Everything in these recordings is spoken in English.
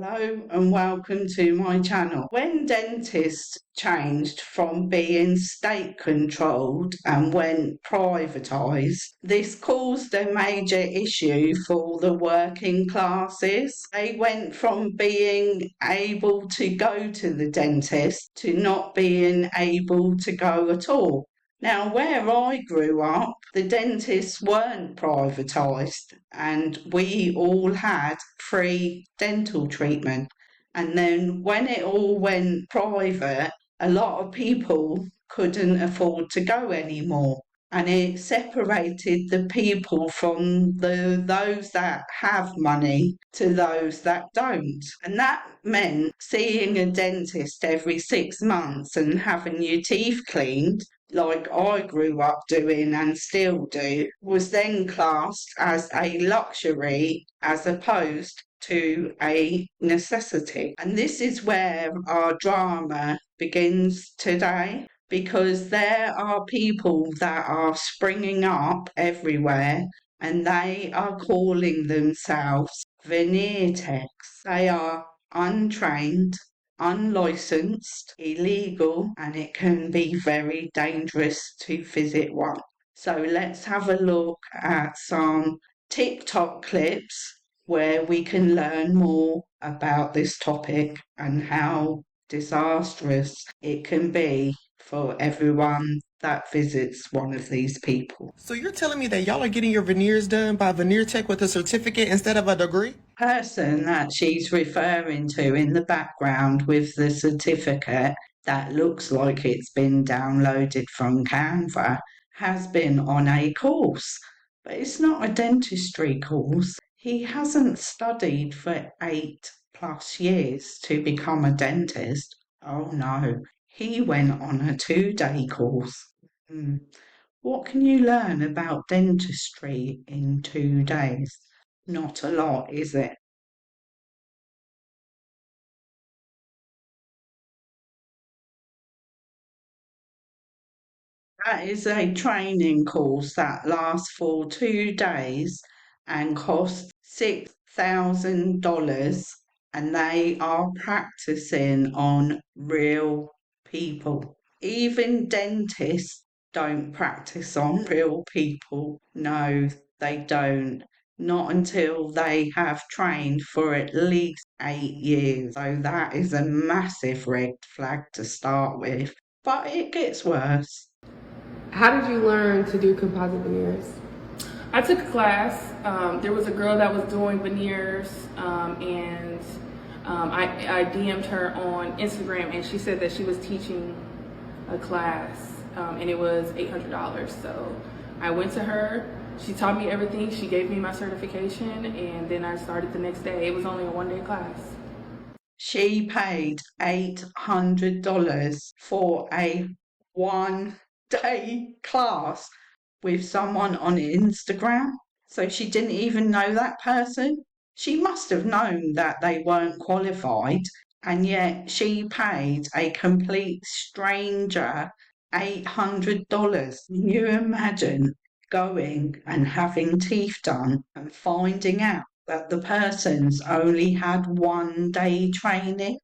Hello and welcome to my channel. When dentists changed from being state controlled and went privatised, this caused a major issue for the working classes. They went from being able to go to the dentist to not being able to go at all. Now, where I grew up, the dentists weren't privatised and we all had free dental treatment. And then when it all went private, a lot of people couldn't afford to go anymore. And it separated the people from those that have money to those that don't. And that meant seeing a dentist every 6 months and having your teeth cleaned like I grew up doing and still do, was then classed as a luxury as opposed to a necessity. And this is where our drama begins today, because there are people that are springing up everywhere and they are calling themselves veneer techs. They are untrained, unlicensed, illegal, and it can be very dangerous to visit one. So let's have a look at some TikTok clips where we can learn more about this topic and how disastrous it can be for everyone that visits one of these people. So you're telling me that y'all are getting your veneers done by veneer tech with a certificate instead of a degree? Person that she's referring to in the background with the certificate that looks like it's been downloaded from Canva has been on a course, but it's not a dentistry course. He hasn't studied for 8+ years to become a dentist. Oh no, he went on a 2-day course. What can you learn about dentistry in 2 days? Not a lot, is it? That is a training course that lasts for 2 days and costs $6,000, and they are practicing on real people. Even dentists don't practice on real people. No, they don't. Not until they have trained for at least 8 years. So that is a massive red flag to start with. But it gets worse. How did you learn to do composite veneers? I took a class. There was a girl that was doing veneers, and I DM'd her on Instagram, and she said that she was teaching a class, and it was $800. So I went to her. She taught me everything. She gave me my certification, and then I started the next day. It was only a 1-day class. She paid $800 for a 1-day class with someone on Instagram. So she didn't even know that person. She must have known that they weren't qualified, and yet she paid a complete stranger $800. Can you imagine going and having teeth done and finding out that the person's only had 1 day training?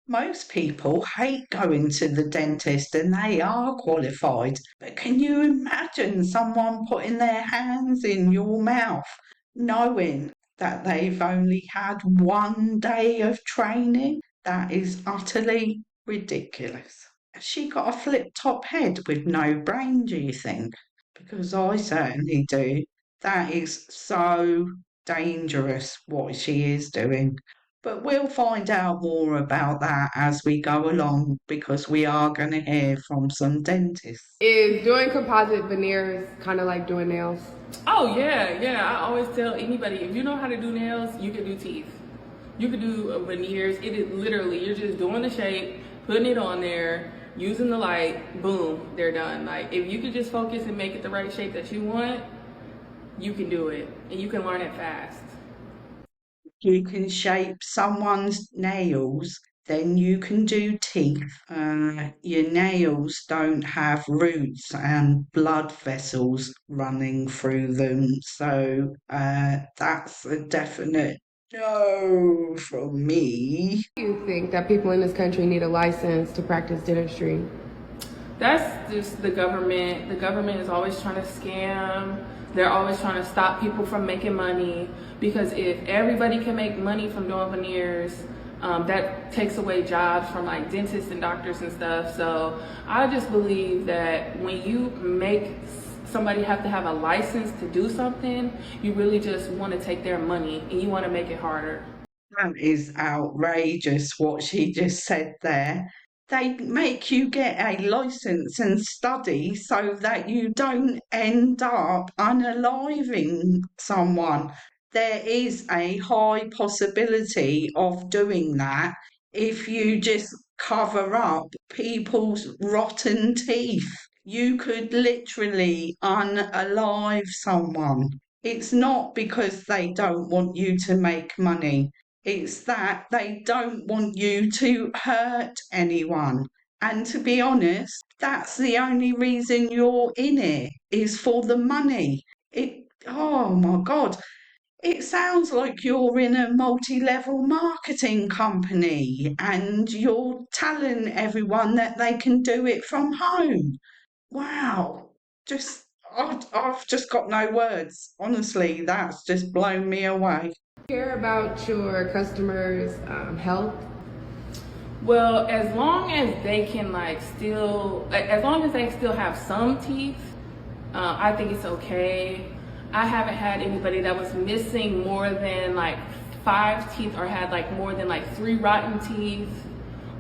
Most people hate going to the dentist and they are qualified. But can you imagine someone putting their hands in your mouth knowing that they've only had 1 day of training? That is utterly ridiculous. Has she got a flip top head with no brain, do you think? Because I certainly do. That is so dangerous what she is doing. But we'll find out more about that as we go along, because we are going to hear from some dentists. Is doing composite veneers kind of like doing nails? Oh yeah. I always tell anybody, if you know how to do nails, you can do teeth. You can do veneers. It is literally, you're just doing the shape, putting it on there, using the light, boom, they're done. Like, if you could just focus and make it the right shape that you want, you can do it, and you can learn it fast. You can shape someone's nails, then you can do teeth. Your nails don't have roots and blood vessels running through them, so that's a definite No, from me. Do you think that people in this country need a license to practice dentistry? That's just the government. The government is always trying to scam. They're always trying to stop people from making money, because if everybody can make money from doing veneers, that takes away jobs from like dentists and doctors and stuff. So I just believe that when you make somebody have to have a license to do something, you really just want to take their money and you want to make it harder. That is outrageous what she just said there. They make you get a license and study so that you don't end up unaliving someone. There is a high possibility of doing that if you just cover up people's rotten teeth. You could literally unalive someone. It's not because they don't want you to make money. It's that they don't want you to hurt anyone. And to be honest, that's the only reason you're in it, is for the money. Oh my God, it sounds like you're in a multi-level marketing company and you're telling everyone that they can do it from home. Wow. Just, I've just got no words. Honestly, that's just blown me away. Care about your customers' health? Well, as long as they can as long as they still have some teeth, I think it's okay. I haven't had anybody that was missing more than like 5 teeth or had like more than like 3 rotten teeth,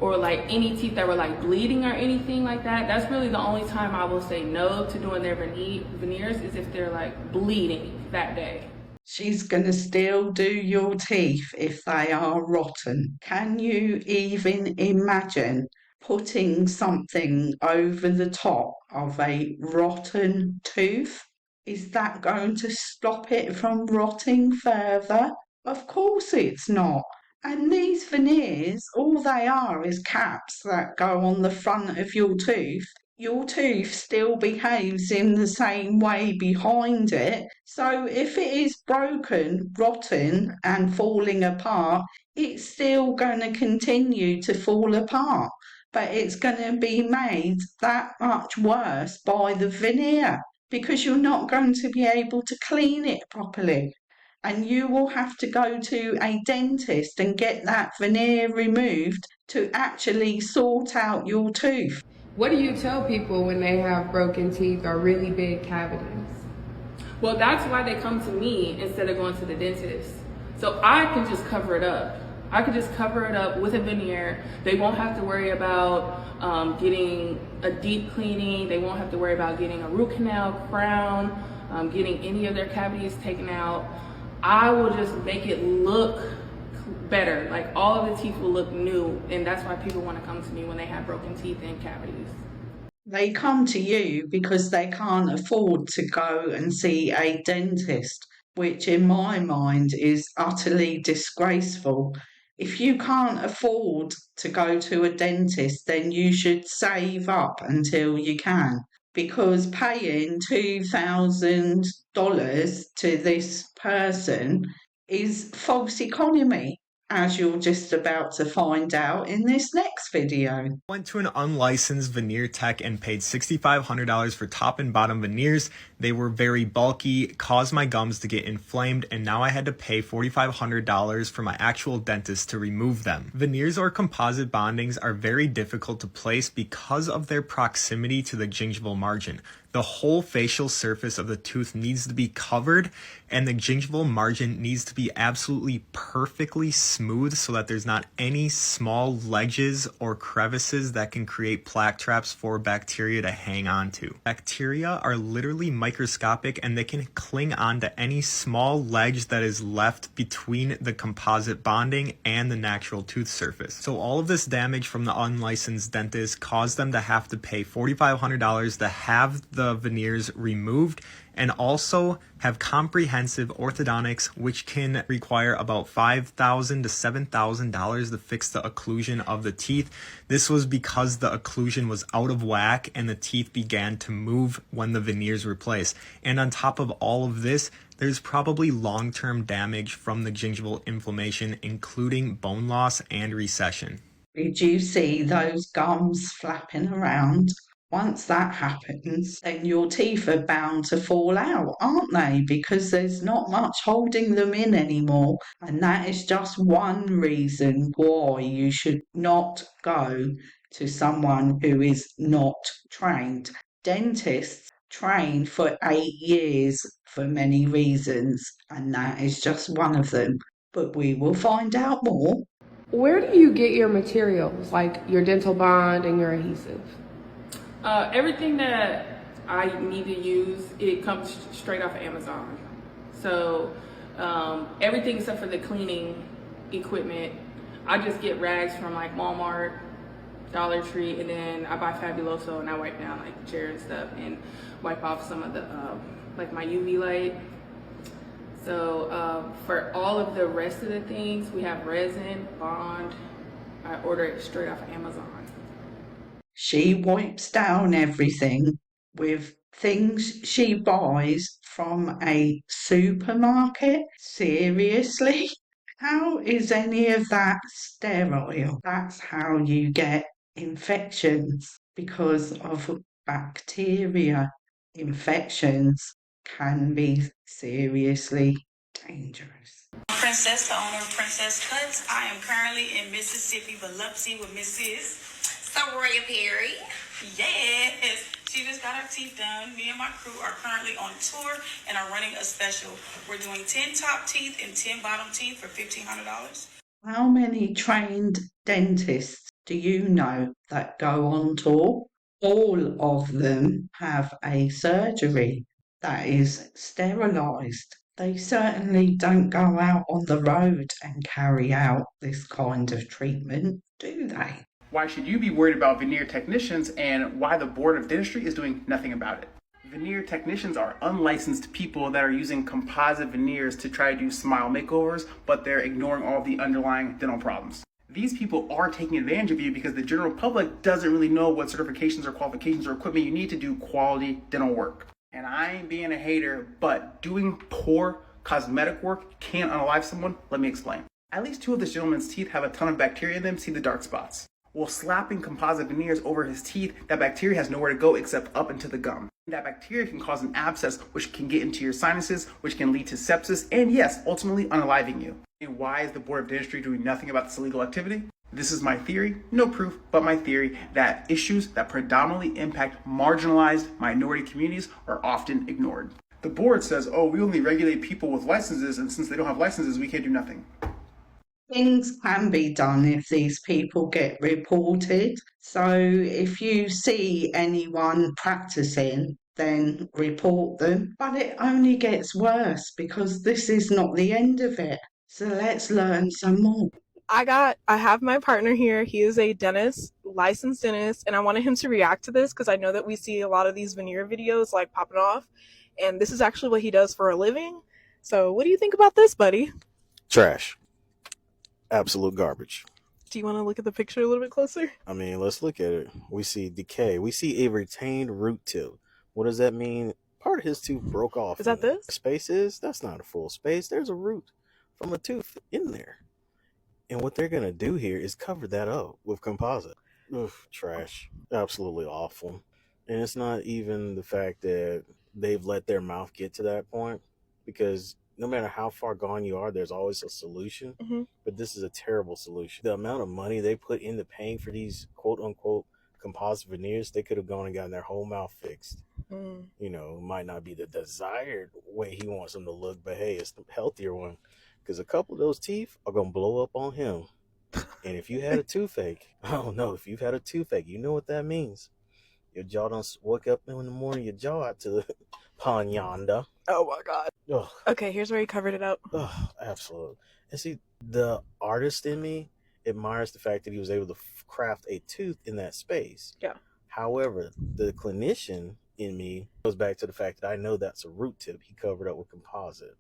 or like any teeth that were like bleeding or anything like that. That's really the only time I will say no to doing their veneers, is if they're like bleeding that day. She's going to still do your teeth if they are rotten. Can you even imagine putting something over the top of a rotten tooth? Is that going to stop it from rotting further? Of course it's not. And these veneers, all they are is caps that go on the front of your tooth. Your tooth still behaves in the same way behind it. So if it is broken, rotten, and falling apart, it's still going to continue to fall apart. But it's going to be made that much worse by the veneer, because you're not going to be able to clean it properly. And you will have to go to a dentist and get that veneer removed to actually sort out your tooth. What do you tell people when they have broken teeth or really big cavities? Well, that's why they come to me instead of going to the dentist. So I can just cover it up. I could just cover it up with a veneer. They won't have to worry about getting a deep cleaning. They won't have to worry about getting a root canal, crown, getting any of their cavities taken out. I will just make it look better. Like all of the teeth will look new, and that's why people want to come to me when they have broken teeth and cavities. They come to you because they can't afford to go and see a dentist, which in my mind is utterly disgraceful. If you can't afford to go to a dentist, then you should save up until you can, because paying $2,000 to this person is false economy, as you're just about to find out in this next video. Went to an unlicensed veneer tech and paid $6,500 for top and bottom veneers. They were very bulky, caused my gums to get inflamed, and now I had to pay $4,500 for my actual dentist to remove them. Veneers or composite bondings are very difficult to place because of their proximity to the gingival margin. The whole facial surface of the tooth needs to be covered, and the gingival margin needs to be absolutely perfectly smooth so that there's not any small ledges or crevices that can create plaque traps for bacteria to hang on to. Bacteria are literally microscopic, and they can cling on to any small ledge that is left between the composite bonding and the natural tooth surface. So all of this damage from the unlicensed dentist caused them to have to pay $4,500 to have the veneers removed, and also have comprehensive orthodontics, which can require about $5,000 to $7,000 to fix the occlusion of the teeth. This was because the occlusion was out of whack and the teeth began to move when the veneers were placed. And on top of all of this, There's probably long-term damage from the gingival inflammation, including bone loss and recession. Did you see those gums flapping around? Once that happens, then your teeth are bound to fall out, aren't they? Because there's not much holding them in anymore. And that is just one reason why you should not go to someone who is not trained. Dentists train for 8 years for many reasons, and that is just one of them. But we will find out more. Where do you get your materials, like your dental bond and your adhesive? Everything that I need to use, it comes straight off of Amazon. So everything except for the cleaning equipment, I just get rags from like Walmart, Dollar Tree, and then I buy Fabuloso and I wipe down like the chair and stuff and wipe off some of the like my UV light. So for all of the rest of the things, we have resin, bond. I order it straight off of Amazon. She wipes down everything with things she buys from a supermarket. Seriously? How is any of that sterile? That's how you get infections because of bacteria. Infections can be seriously dangerous. Princess, the owner of Princess Cuts. I am currently in Mississippi, Biloxi with Mrs. Soraya Perry. Yes, she just got her teeth done. Me and my crew are currently on tour and are running a special. We're doing 10 top teeth and 10 bottom teeth for $1,500. How many trained dentists do you know that go on tour? All of them have a surgery that is sterilised. They certainly don't go out on the road and carry out this kind of treatment, do they? Why should you be worried about veneer technicians and why the Board of Dentistry is doing nothing about it? Veneer technicians are unlicensed people that are using composite veneers to try to do smile makeovers, but they're ignoring all the underlying dental problems. These people are taking advantage of you because the general public doesn't really know what certifications or qualifications or equipment you need to do quality dental work. And I ain't being a hater, but doing poor cosmetic work can unalive someone. Let me explain. At least 2 of this gentleman's teeth have a ton of bacteria in them. See the dark spots. While slapping composite veneers over his teeth, that bacteria has nowhere to go except up into the gum. That bacteria can cause an abscess, which can get into your sinuses, which can lead to sepsis, and yes, ultimately unaliving you. And why is the Board of Dentistry doing nothing about this illegal activity? This is my theory, no proof, but my theory that issues that predominantly impact marginalized minority communities are often ignored. The board says, oh, we only regulate people with licenses, and since they don't have licenses, we can't do nothing. Things can be done if these people get reported. So if you see anyone practicing, then report them. But it only gets worse because this is not the end of it. So let's learn some more. I have my partner here. He is a dentist, licensed dentist, and I wanted him to react to this because I know that we see a lot of these veneer videos like popping off, and this is actually what he does for a living. So what do you think about this, buddy? Trash. Absolute garbage. Do you want to look at the picture a little bit closer? I mean, let's look at it. We see decay. We see a retained root tip. What does that mean? Part of his tooth broke off. Is that this? Space is? That's not a full space. There's a root from a tooth in there. And what they're going to do here is cover that up with composite. Ugh, trash. Absolutely awful. And it's not even the fact that they've let their mouth get to that point, because no matter how far gone you are, there's always a solution. Mm-hmm. But this is a terrible solution. The amount of money they put into paying for these quote-unquote composite veneers, they could have gone and gotten their whole mouth fixed. Mm. You know, it might not be the desired way he wants them to look, but hey, it's the healthier one. Because a couple of those teeth are going to blow up on him. And if you had a toothache, I don't know, if you've had a toothache, you know what that means. Your jaw don't wake up in the morning, your jaw out to the pond yonder. Oh my God. Ugh. Okay, here's where he covered it up. Ugh, absolutely. And see, the artist in me admires the fact that he was able to craft a tooth in that space. Yeah. However, the clinician in me goes back to the fact that I know that's a root tip he covered up with composite.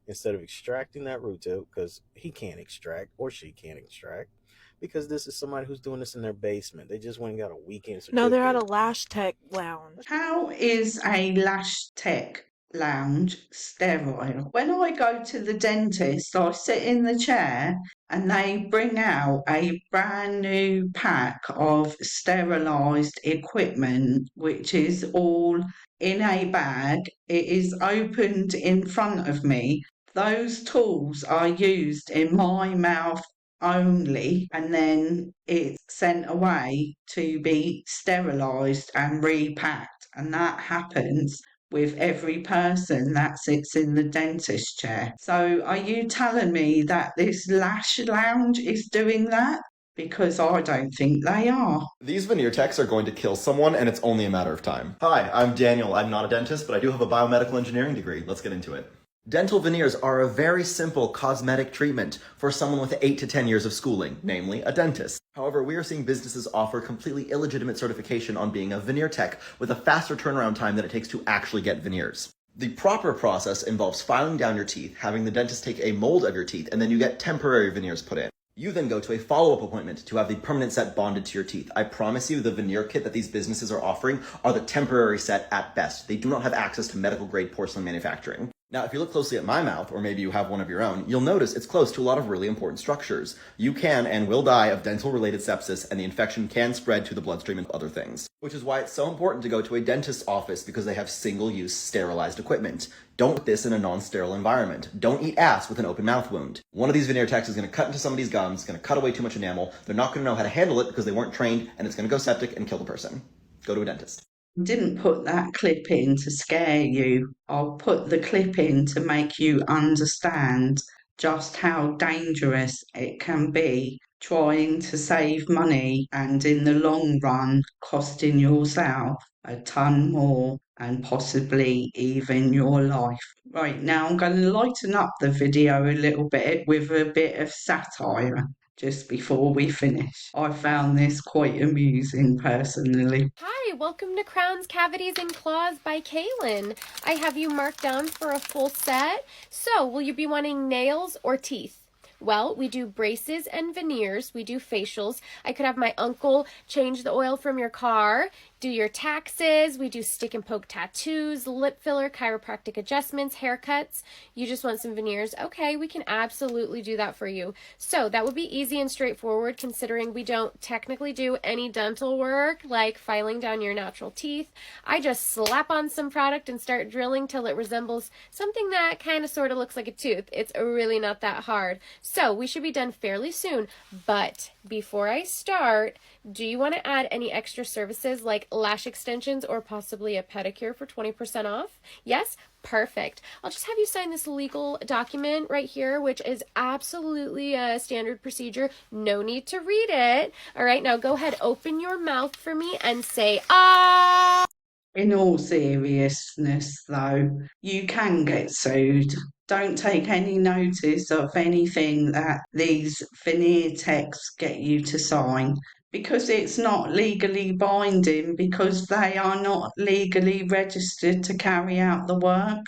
Instead of extracting that root tip, because he can't extract or she can't extract, because this is somebody who's doing this in their basement. They just went and got a weekend certificate. No, they're at a lash tech lounge. How is a lash tech lounge sterile. When I go to the dentist, I sit in the chair and they bring out a brand new pack of sterilised equipment, which is all in a bag. It is opened in front of me. Those tools are used in my mouth only, and then it's sent away to be sterilised and repacked. And that happens with every person that sits in the dentist chair. So are you telling me that this lash lounge is doing that? Because I don't think they are. These veneer techs are going to kill someone, and it's only a matter of time. Hi, I'm Daniel. I'm not a dentist, but I do have a biomedical engineering degree. Let's get into it. Dental veneers are a very simple cosmetic treatment for someone with 8 to 10 years of schooling, namely a dentist. However, we are seeing businesses offer completely illegitimate certification on being a veneer tech with a faster turnaround time than it takes to actually get veneers. The proper process involves filing down your teeth, having the dentist take a mold of your teeth, and then you get temporary veneers put in. You then go to a follow-up appointment to have the permanent set bonded to your teeth. I promise you the veneer kit that these businesses are offering are the temporary set at best. They do not have access to medical-grade porcelain manufacturing. Now, if you look closely at my mouth, or maybe you have one of your own, you'll notice it's close to a lot of really important structures. You can and will die of dental-related sepsis, and the infection can spread to the bloodstream and other things. Which is why it's so important to go to a dentist's office, because they have single-use sterilized equipment. Don't put this in a non-sterile environment. Don't eat ass with an open mouth wound. One of these veneer techs is going to cut into somebody's gums, going to cut away too much enamel. They're not going to know how to handle it because they weren't trained, and it's going to go septic and kill the person. Go to a dentist. Didn't put that clip in to scare you. I'll put the clip in to make you understand just how dangerous it can be trying to save money and in the long run costing yourself a ton more and possibly even your life. Right, now I'm going to lighten up the video a little bit with a bit of satire just before we finish. I found this quite amusing personally. Hi, welcome to Crowns, Cavities, and Claws by Kaylin. I have you marked down for a full set. So, will you be wanting nails or teeth? Well, we do braces and veneers. We do facials. I could have my uncle change the oil from your car, do your taxes. We do stick and poke tattoos, lip filler, chiropractic adjustments, haircuts. You just want some veneers? Okay, we can absolutely do that for you. So that would be easy and straightforward considering we don't technically do any dental work like filing down your natural teeth. I just slap on some product and start drilling till it resembles something that kind of sort of looks like a tooth. It's really not that hard. So we should be done fairly soon. But before I start, do you want to add any extra services like lash extensions or possibly a pedicure for 20% off? Yes? Perfect. I'll just have you sign this legal document right here, which is absolutely a standard procedure. No need to read it. All right, now go ahead, open your mouth for me and say, ah! In all seriousness, though, you can get sued. Don't take any notice of anything that these veneer techs get you to sign because it's not legally binding because they are not legally registered to carry out the work.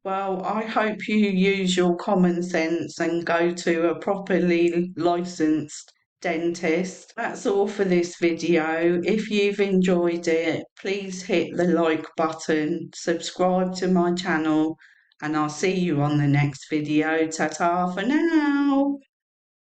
Well, I hope you use your common sense and go to a properly licensed dentist. That's all for this video. If you've enjoyed it, please hit the like button, subscribe to my channel, and I'll see you on the next video. Ta-ta for now.